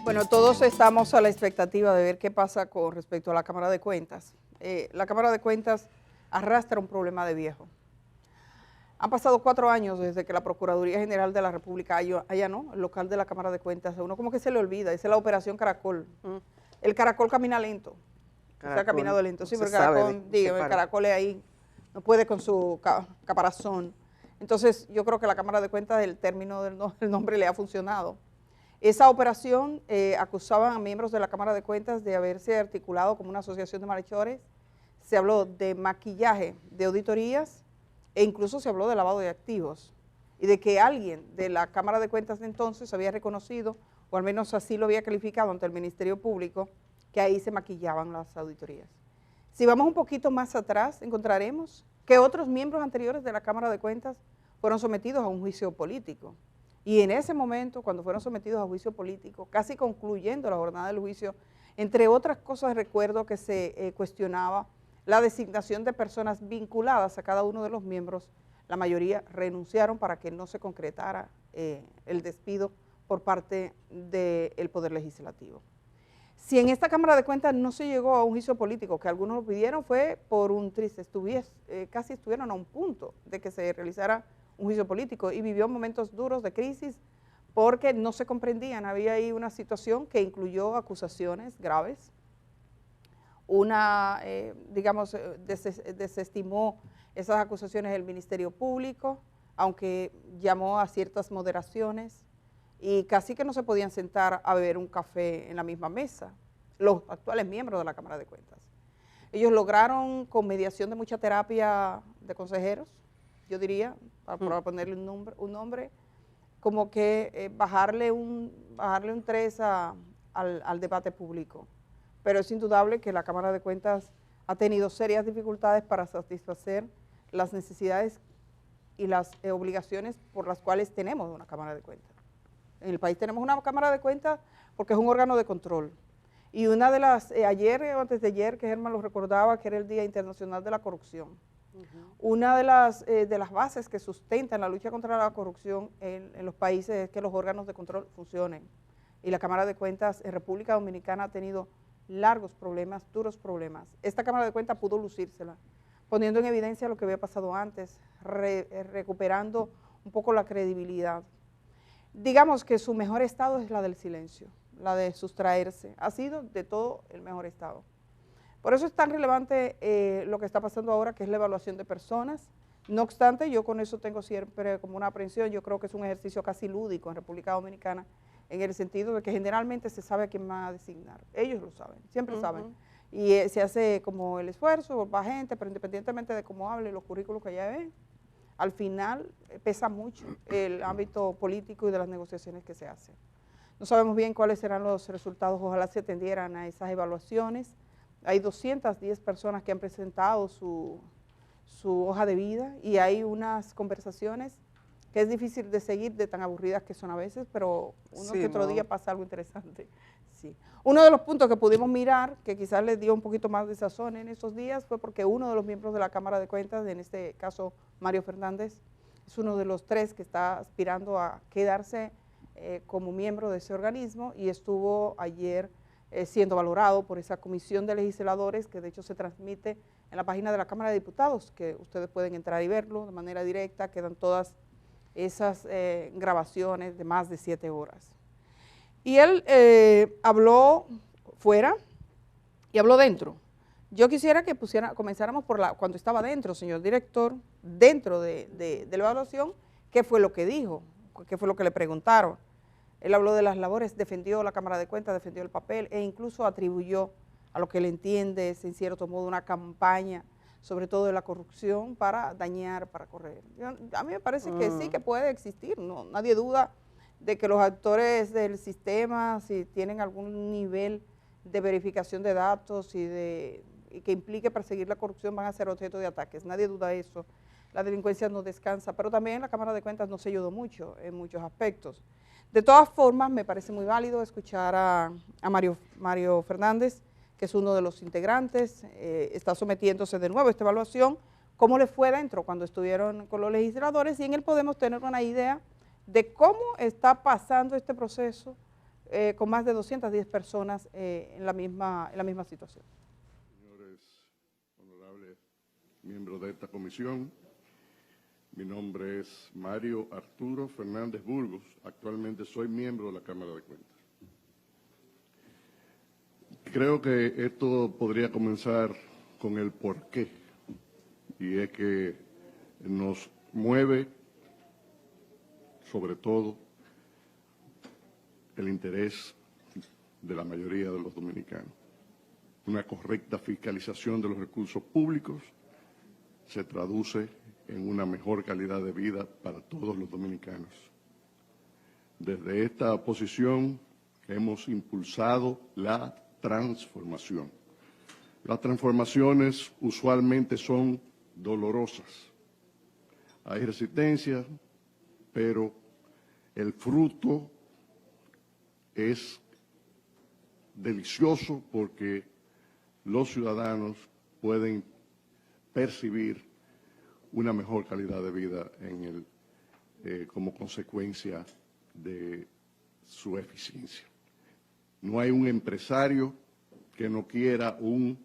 Bueno, todos estamos a la expectativa de ver qué pasa con respecto a la Cámara de Cuentas. La Cámara de Cuentas arrastra un problema de viejo. Han pasado 4 años desde que la Procuraduría General de la República allanó el local de la Cámara de Cuentas. A uno como que se le olvida, esa es la operación Caracol. El caracol camina lento, caracol, se ha caminado lento. Sí, porque el caracol es ahí, no puede con su caparazón. Entonces, yo creo que la Cámara de Cuentas, el término del nombre le ha funcionado. Esa operación acusaban a miembros de la Cámara de Cuentas de haberse articulado como una asociación de malhechores. Se habló de maquillaje de auditorías e incluso se habló de lavado de activos y de que alguien de la Cámara de Cuentas de entonces había reconocido, o al menos así lo había calificado ante el Ministerio Público, que ahí se maquillaban las auditorías. Si vamos un poquito más atrás, encontraremos que otros miembros anteriores de la Cámara de Cuentas fueron sometidos a un juicio político. Y en ese momento, cuando fueron sometidos a juicio político, casi concluyendo la jornada del juicio, entre otras cosas recuerdo que se cuestionaba la designación de personas vinculadas a cada uno de los miembros. La mayoría renunciaron para que no se concretara el despido por parte del Poder Legislativo. Si en esta Cámara de Cuentas no se llegó a un juicio político, que algunos lo pidieron, fue por un triste, casi estuvieron a un punto de que se realizara un juicio político y vivió momentos duros de crisis porque no se comprendían, había ahí una situación que incluyó acusaciones graves, desestimó esas acusaciones el Ministerio Público, aunque llamó a ciertas moderaciones y casi que no se podían sentar a beber un café en la misma mesa, los actuales miembros de la Cámara de Cuentas. Ellos lograron, con mediación de mucha terapia de consejeros, yo diría, para ponerle un nombre, como que bajarle un 3 al debate público. Pero es indudable que la Cámara de Cuentas ha tenido serias dificultades para satisfacer las necesidades y las obligaciones por las cuales tenemos una Cámara de Cuentas. En el país tenemos una Cámara de Cuentas porque es un órgano de control. Y una de las, ayer o antes de ayer, que Germán lo recordaba, que era el Día Internacional de la Corrupción. Una de las bases que sustentan la lucha contra la corrupción en los países es que los órganos de control funcionen. Y la Cámara de Cuentas en República Dominicana ha tenido largos problemas, duros problemas. Esta Cámara de Cuentas pudo lucírsela, poniendo en evidencia lo que había pasado antes, recuperando un poco la credibilidad. Digamos que su mejor estado es la del silencio, la de sustraerse. Ha sido de todo el mejor estado. Por eso es tan relevante lo que está pasando ahora, que es la evaluación de personas. No obstante, yo con eso tengo siempre como una aprensión. Yo creo que es un ejercicio casi lúdico en República Dominicana, en el sentido de que generalmente se sabe a quién va a designar. Ellos lo saben, siempre saben. Y se hace como el esfuerzo, va gente, pero independientemente de cómo hable, los currículos que ya ven, al final pesa mucho el ámbito político y de las negociaciones que se hacen. No sabemos bien cuáles serán los resultados, ojalá se atendieran a esas evaluaciones. Hay 210 personas que han presentado su hoja de vida y hay unas conversaciones que es difícil de seguir de tan aburridas que son a veces, pero que otro día pasa algo interesante. Sí. Uno de los puntos que pudimos mirar, que quizás les dio un poquito más de sazón en esos días, fue porque uno de los miembros de la Cámara de Cuentas, en este caso Mario Fernández, es uno de los 3 que está aspirando a quedarse como miembro de ese organismo y estuvo ayer siendo valorado por esa comisión de legisladores que de hecho se transmite en la página de la Cámara de Diputados, que ustedes pueden entrar y verlo de manera directa, quedan todas esas grabaciones de más de 7 horas. Y él habló fuera y habló dentro. Yo quisiera que comenzáramos por cuando estaba dentro, señor director, dentro de la evaluación, ¿qué fue lo que dijo? ¿Qué fue lo que le preguntaron? Él habló de las labores, defendió la Cámara de Cuentas, defendió el papel e incluso atribuyó a lo que él entiende es en cierto modo una campaña, sobre todo de la corrupción, para dañar, para correr. A mí me parece que sí que puede existir, no, nadie duda de que los actores del sistema, si tienen algún nivel de verificación de datos y que implique perseguir la corrupción, van a ser objeto de ataques, nadie duda eso. La delincuencia no descansa, pero también la Cámara de Cuentas no se ayudó mucho en muchos aspectos. De todas formas, me parece muy válido escuchar a Mario Fernández, que es uno de los integrantes, está sometiéndose de nuevo a esta evaluación, cómo le fue dentro cuando estuvieron con los legisladores, y en él podemos tener una idea de cómo está pasando este proceso con más de 210 personas en la misma situación. Señores honorables miembros de esta comisión, mi nombre es Mario Arturo Fernández Burgos. Actualmente soy miembro de la Cámara de Cuentas. Creo que esto podría comenzar con el porqué, y es que nos mueve sobre todo el interés de la mayoría de los dominicanos. Una correcta fiscalización de los recursos públicos se traduce en una mejor calidad de vida para todos los dominicanos. Desde esta posición hemos impulsado la transformación. Las transformaciones usualmente son dolorosas. Hay resistencia, pero el fruto es delicioso porque los ciudadanos pueden percibir una mejor calidad de vida como consecuencia de su eficiencia. No hay un empresario que no quiera un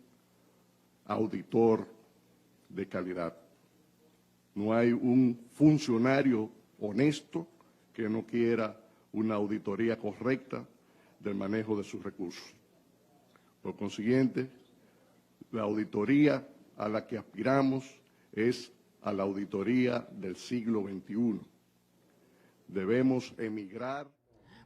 auditor de calidad. No hay un funcionario honesto que no quiera una auditoría correcta del manejo de sus recursos. Por consiguiente, la auditoría a la que aspiramos es a la auditoría del siglo XXI. Debemos emigrar.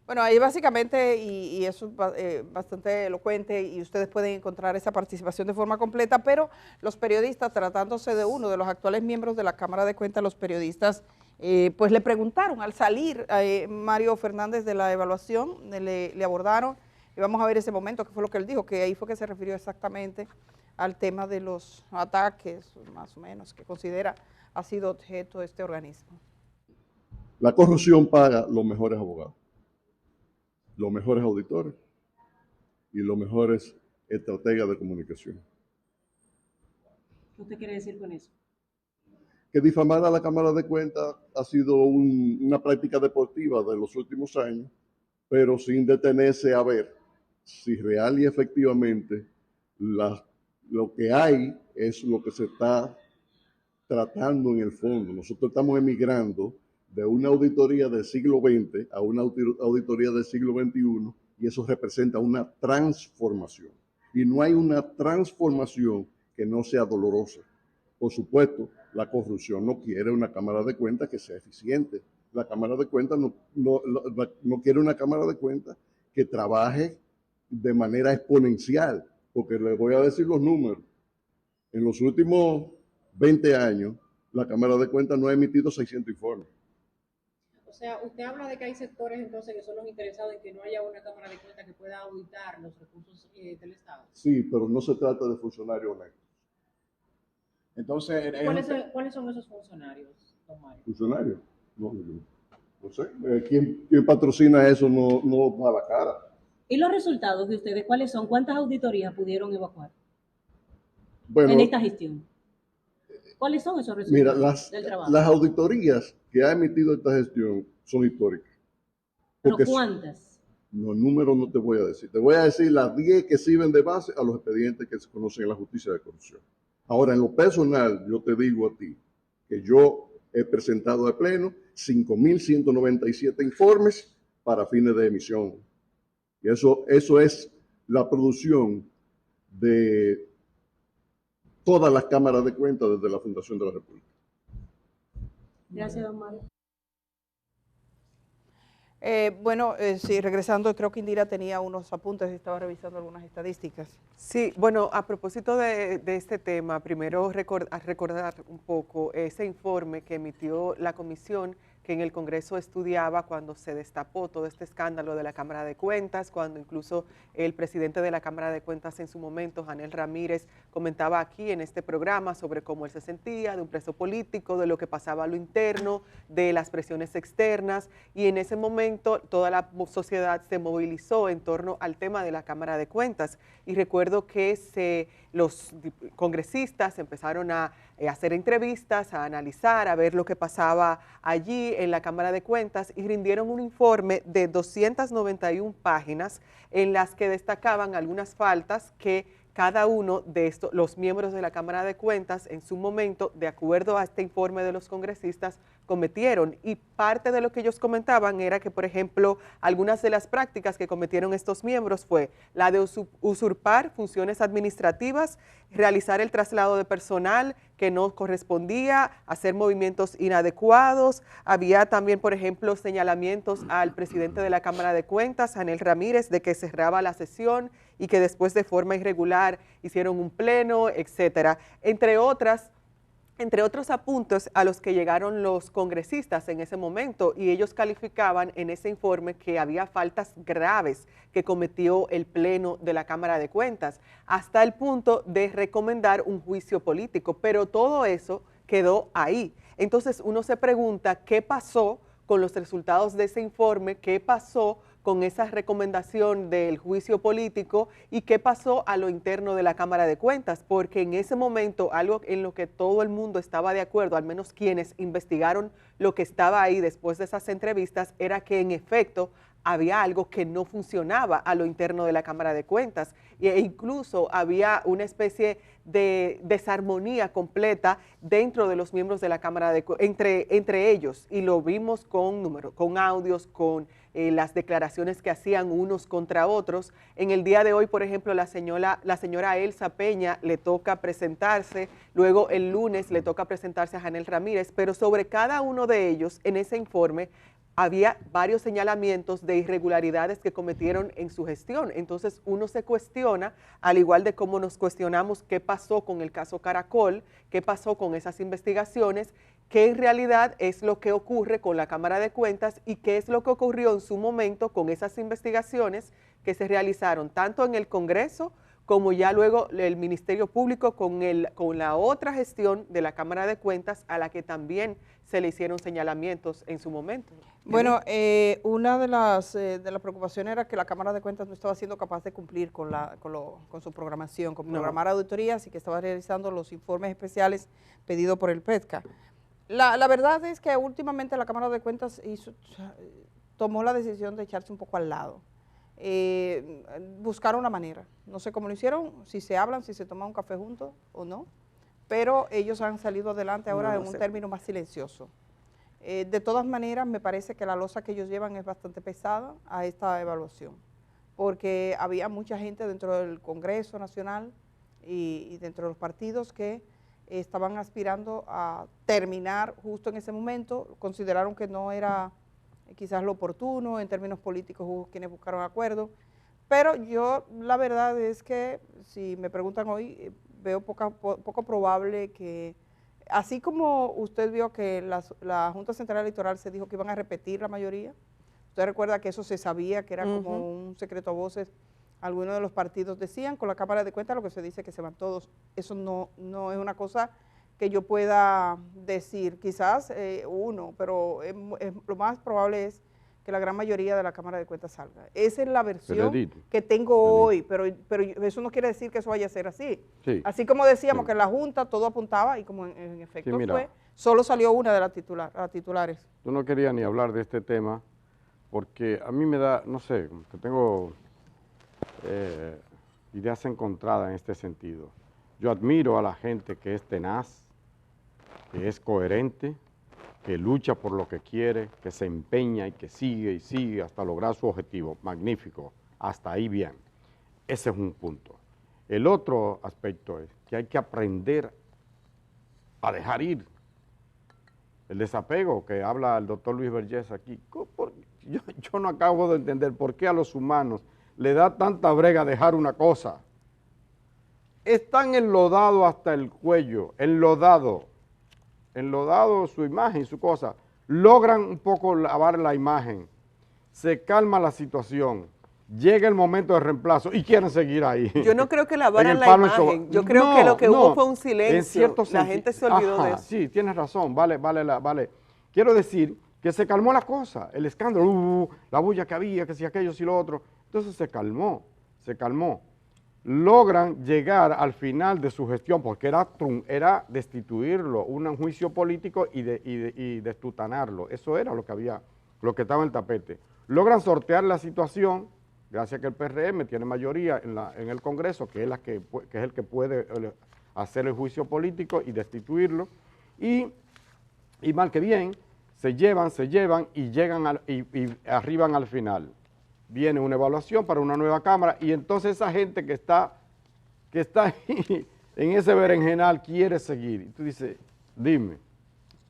Bueno, ahí básicamente, y eso es bastante elocuente, y ustedes pueden encontrar esa participación de forma completa, pero los periodistas, tratándose de uno de los actuales miembros de la Cámara de Cuentas, los periodistas, pues le preguntaron al salir Mario Fernández de la evaluación, le abordaron, y vamos a ver ese momento, que fue lo que él dijo, que ahí fue que se refirió exactamente al tema de los ataques, más o menos, que considera ha sido objeto de este organismo. La corrupción paga los mejores abogados, los mejores auditores y los mejores estrategas de comunicación. ¿Qué usted quiere decir con eso? Que difamar a la Cámara de Cuentas ha sido una práctica deportiva de los últimos años, pero sin detenerse a ver si real y efectivamente lo que hay es lo que se está tratando en el fondo. Nosotros estamos emigrando de una auditoría del siglo XX a una auditoría del siglo XXI, y eso representa una transformación. Y no hay una transformación que no sea dolorosa. Por supuesto, la corrupción no quiere una Cámara de Cuentas que sea eficiente. La Cámara de Cuentas no quiere una Cámara de Cuentas que trabaje de manera exponencial, porque les voy a decir los números. En los últimos 20 años, la Cámara de Cuentas no ha emitido 600 informes. O sea, usted habla de que hay sectores entonces que son los interesados en que no haya una Cámara de Cuentas que pueda auditar los recursos del Estado. Sí, pero no se trata de funcionarios honestos. Entonces, ¿Cuáles son esos funcionarios, don Mario? ¿Funcionarios? No sé. ¿Quién patrocina eso no da la cara? ¿Y los resultados de ustedes cuáles son? ¿Cuántas auditorías pudieron evacuar Bueno, en esta gestión? ¿Cuáles son esos resultados mira, del trabajo? las auditorías que ha emitido esta gestión son históricas. ¿Pero cuántas? Los números no te voy a decir. Te voy a decir las 10 que sirven de base a los expedientes que se conocen en la justicia de corrupción. Ahora, en lo personal, yo te digo a ti que yo he presentado de pleno 5.197 informes para fines de emisión. Y eso es la producción de todas las cámaras de cuentas desde la fundación de la República. Gracias, don Mario. Sí, regresando, creo que Indira tenía unos apuntes y estaba revisando algunas estadísticas. Sí, bueno, a propósito de este tema, primero recordar un poco ese informe que emitió la comisión que en el Congreso estudiaba cuando se destapó todo este escándalo de la Cámara de Cuentas, cuando incluso el presidente de la Cámara de Cuentas en su momento, Janel Ramírez, comentaba aquí en este programa sobre cómo él se sentía, de un preso político, de lo que pasaba a lo interno, de las presiones externas, y en ese momento toda la sociedad se movilizó en torno al tema de la Cámara de Cuentas, y recuerdo que los congresistas empezaron a hacer entrevistas, a analizar, a ver lo que pasaba allí en la Cámara de Cuentas y rindieron un informe de 291 páginas en las que destacaban algunas faltas que cada uno de los miembros de la Cámara de Cuentas en su momento, de acuerdo a este informe de los congresistas, cometieron. Y parte de lo que ellos comentaban era que, por ejemplo, algunas de las prácticas que cometieron estos miembros fue la de usurpar funciones administrativas, realizar el traslado de personal que no correspondía, hacer movimientos inadecuados. Había también, por ejemplo, señalamientos al presidente de la Cámara de Cuentas, Anel Ramírez, de que cerraba la sesión y que después de forma irregular hicieron un pleno, etcétera. Entre otros apuntes a los que llegaron los congresistas en ese momento, y ellos calificaban en ese informe que había faltas graves que cometió el Pleno de la Cámara de Cuentas, hasta el punto de recomendar un juicio político, pero todo eso quedó ahí. Entonces uno se pregunta qué pasó con los resultados de ese informe, qué pasó con esa recomendación del juicio político y qué pasó a lo interno de la Cámara de Cuentas, porque en ese momento algo en lo que todo el mundo estaba de acuerdo, al menos quienes investigaron lo que estaba ahí después de esas entrevistas, era que en efecto había algo que no funcionaba a lo interno de la Cámara de Cuentas e incluso había una especie de desarmonía completa dentro de los miembros de la Cámara de entre ellos, y lo vimos con audios, con las declaraciones que hacían unos contra otros. En el día de hoy, por ejemplo, la señora Elsa Peña le toca presentarse, luego el lunes le toca presentarse a Janel Ramírez, pero sobre cada uno de ellos en ese informe había varios señalamientos de irregularidades que cometieron en su gestión. Entonces uno se cuestiona, al igual de cómo nos cuestionamos qué pasó con el caso Caracol, qué pasó con esas investigaciones, qué en realidad es lo que ocurre con la Cámara de Cuentas y qué es lo que ocurrió en su momento con esas investigaciones que se realizaron tanto en el Congreso como ya luego el Ministerio Público con la otra gestión de la Cámara de Cuentas a la que también se le hicieron señalamientos en su momento. Bueno, una de las preocupaciones era que la Cámara de Cuentas no estaba siendo capaz de cumplir con su programación, con programar auditorías, y que estaba realizando los informes especiales pedidos por el PETCA. La verdad es que últimamente la Cámara de Cuentas tomó la decisión de echarse un poco al lado. Buscaron una manera, no sé cómo lo hicieron, si se hablan, si se toman un café juntos o no, pero ellos han salido adelante ahora en un término más silencioso. De todas maneras, me parece que la losa que ellos llevan es bastante pesada a esta evaluación, porque había mucha gente dentro del Congreso Nacional y dentro de los partidos que estaban aspirando a terminar justo en ese momento. Consideraron que no era quizás lo oportuno, en términos políticos hubo quienes buscaron acuerdo, pero yo la verdad es que si me preguntan hoy, veo poco probable que, así como usted vio que la Junta Central Electoral se dijo que iban a repetir la mayoría, usted recuerda que eso se sabía, que era como un secreto a voces, algunos de los partidos decían, con la Cámara de Cuentas lo que se dice que se van todos, eso no es una cosa que yo pueda decir, quizás uno, pero lo más probable es que la gran mayoría de la Cámara de Cuentas salga. Esa es la versión que tengo hoy, pero eso no quiere decir que eso vaya a ser así. Sí. Así como decíamos que en la Junta todo apuntaba, y como en efecto fue, solo salió una de las titulares. Yo no quería ni hablar de este tema, porque a mí me da, no sé, que tengo ideas encontradas en este sentido. Yo admiro a la gente que es tenaz, que es coherente, que lucha por lo que quiere, que se empeña y que sigue y sigue hasta lograr su objetivo. Magnífico, hasta ahí bien. Ese es un punto. El otro aspecto es que hay que aprender a dejar ir. El desapego que habla el doctor Luis Vergés aquí. Yo no acabo de entender por qué a los humanos le da tanta brega dejar una cosa. Están enlodados hasta el cuello, enlodado su imagen, su cosa, logran un poco lavar la imagen, se calma la situación, llega el momento de reemplazo y quieren seguir ahí. Yo no creo que lavaran la imagen, yo creo que lo que hubo fue un silencio, la gente se olvidó de eso. Sí, tienes razón, vale. Quiero decir que se calmó la cosa, el escándalo, la bulla que había, que si aquello, si lo otro, entonces se calmó. logran llegar al final de su gestión, porque era destituirlo, un juicio político y destutanarlo. Eso era lo que estaba en el tapete. Logran sortear la situación, gracias a que el PRM tiene mayoría en el Congreso, que es el que puede hacer el juicio político y destituirlo, y mal que bien, se llevan y llegan y arriban al final. Viene una evaluación para una nueva Cámara y entonces esa gente que está ahí en ese berenjenal quiere seguir. Y tú dices, dime,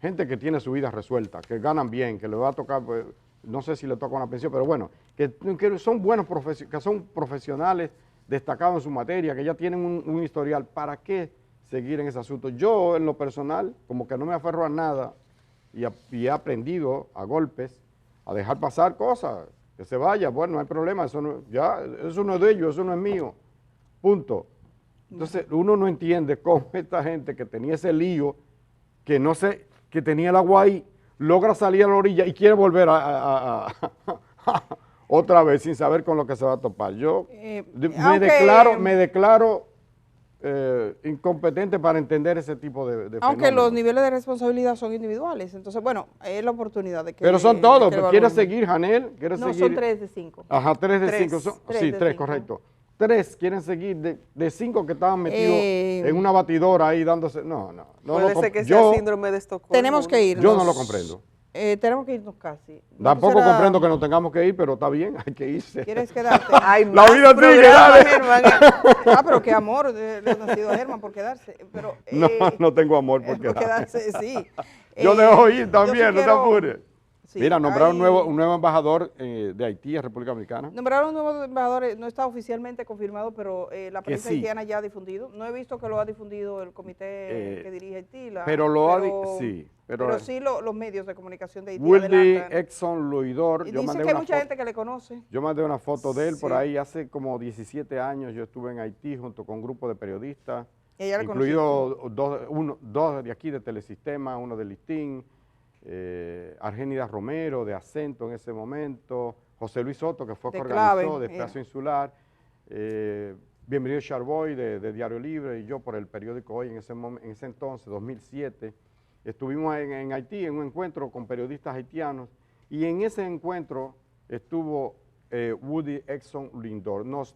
gente que tiene su vida resuelta, que ganan bien, que le va a tocar, pues, no sé si le toca una pensión, pero bueno, que son buenos que son profesionales destacados en su materia, que ya tienen un historial. ¿Para qué seguir en ese asunto? Yo, en lo personal, como que no me aferro a nada y he aprendido a golpes a dejar pasar cosas. Que se vaya, bueno, no hay problema, eso no es de ellos, eso no es mío, punto. Entonces, uno no entiende cómo esta gente que tenía ese lío, que tenía el agua ahí, logra salir a la orilla y quiere volver otra vez sin saber con lo que se va a topar. Yo me declaro incompetente para entender ese tipo de aunque fenómenos. los niveles de responsabilidad son individuales, entonces bueno, es la oportunidad de que... Pero son todos, ¿quieres seguir, Janel? No, son 3 de 5. Ajá, 3 de 5, sí, 3, 5. correcto. 3 quieren seguir de 5 que estaban metidos en una batidora ahí dándose, no. Puede ser que sea síndrome de Estocolmo. Tenemos que irnos. Yo no lo comprendo. Tenemos que irnos casi. Tampoco comprendo que no tengamos que ir, pero está bien, hay que irse. ¿Quieres quedarte? La vida sigue, dale. Pero qué amor le ha nacido a Germán por quedarse. Pero, no tengo amor por quedarse. Sí. Yo dejo ir también, no te apures. Sí, mira, nombraron un nuevo embajador de Haití a República Dominicana. Nombraron un nuevo embajador, no está oficialmente confirmado, pero la prensa haitiana ya ha difundido. No he visto que lo ha difundido el comité que dirige Haití. Pero sí los medios de comunicación de Haití. Wildy Exxon Luidor. Y dice que hay mucha gente que le conoce. Yo mandé una foto de él por ahí. Hace como 17 años yo estuve en Haití junto con un grupo de periodistas, incluido dos de aquí de Telesistema, uno de Listín, Argénida Romero de Acento en ese momento, José Luis Soto, que fue que organizó de Espacio Insular, Bienvenido Charboy de Diario Libre y yo por el periódico Hoy en ese entonces, 2007. Estuvimos en Haití en un encuentro con periodistas haitianos y en ese encuentro estuvo Woody Exxon Lindor. Nos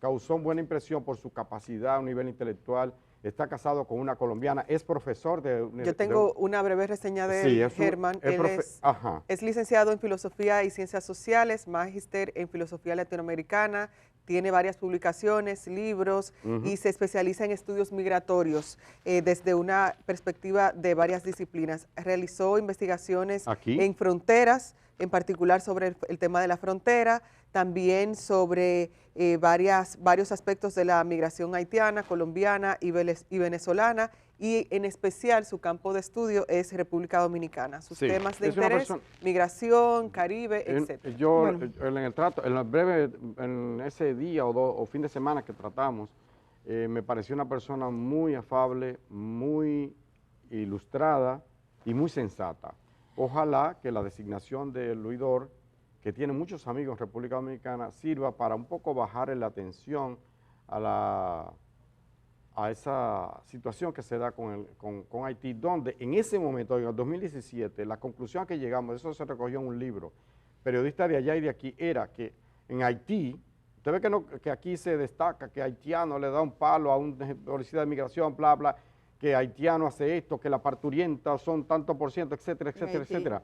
causó buena impresión por su capacidad a un nivel intelectual. Está casado con una colombiana, es profesor de... Yo tengo una breve reseña de él, Germán. Él es licenciado en Filosofía y Ciencias Sociales, magíster en Filosofía Latinoamericana, tiene varias publicaciones, libros y se especializa en estudios migratorios desde una perspectiva de varias disciplinas. Realizó investigaciones en fronteras, en particular sobre el tema de la frontera, también sobre varios aspectos de la migración haitiana, colombiana y venezolana, y en especial su campo de estudio es República Dominicana. Sus temas de interés, migración, Caribe, etc. Yo en ese día o fin de semana que tratamos, me pareció una persona muy afable, muy ilustrada y muy sensata. Ojalá que la designación de Luidor, que tiene muchos amigos en República Dominicana, sirva para un poco bajar la tensión a esa situación que se da con Haití, donde en ese momento, en el 2017, la conclusión a que llegamos, eso se recogió en un libro, periodista de allá y de aquí, era que en Haití, usted ve que aquí se destaca que haitiano le da un palo a un policía de migración, bla, bla, que haitiano hace esto, que la parturienta son tanto por ciento, etcétera, etcétera, etcétera.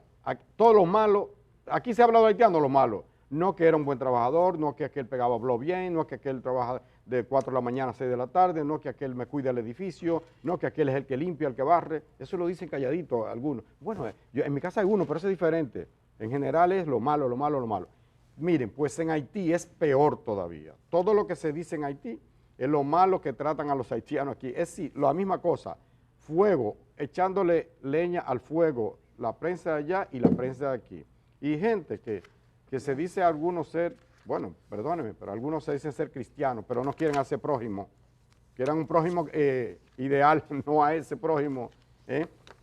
Todo lo malo, aquí se ha hablado de haitiano, lo malo. No que era un buen trabajador, no que aquel pegaba blog bien, no que aquel trabaja de 4 de la mañana a 6 de la tarde, no que aquel me cuida el edificio, no que aquel es el que limpia, el que barre. Eso lo dicen calladito algunos. Bueno, en mi casa hay uno, pero eso es diferente. En general es lo malo, lo malo, lo malo. Miren, pues en Haití es peor todavía. Todo lo que se dice en Haití es lo malo que tratan a los haitianos aquí. Es sí, la misma cosa, fuego, echándole leña al fuego, la prensa de allá y la prensa de aquí. Y gente que se dice a algunos ser, bueno, perdónenme, pero algunos se dicen ser cristianos, pero no quieren hacer prójimo. Quieren un prójimo ideal, no a ese prójimo.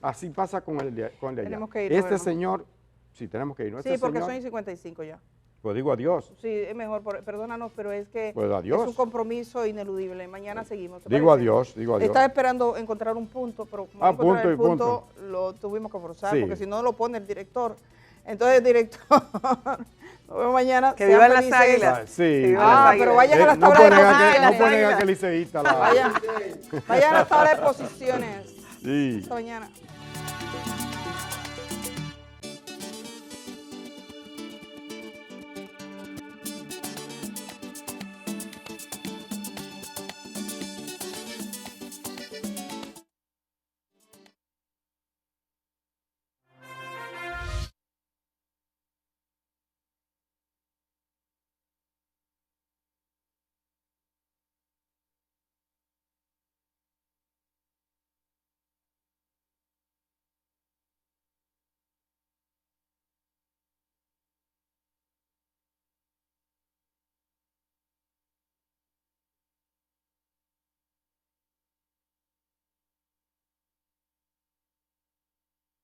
Así pasa con el de allá. Tenemos que irnos, señor, sí, tenemos que irnos. Sí, porque son 55 ya. Pues digo adiós. Sí, es mejor, perdónanos, pero es que Pues adiós. es un compromiso ineludible. Mañana seguimos. ¿te Digo parece? adiós, digo adiós. Estaba esperando encontrar un punto, pero como Ah, no encontrar el punto y punto. lo tuvimos que forzar, Sí. porque si no lo pone el director. Entonces, director, nos vemos mañana. Que sean vivan las felices. águilas. Ah, sí. Que vivan Ah, las pero águilas. vayan a las No tablas de ponen a posiciones. que, no ponen a que liceísta la... Vayan a las tablas de posiciones. Sí. Hasta mañana.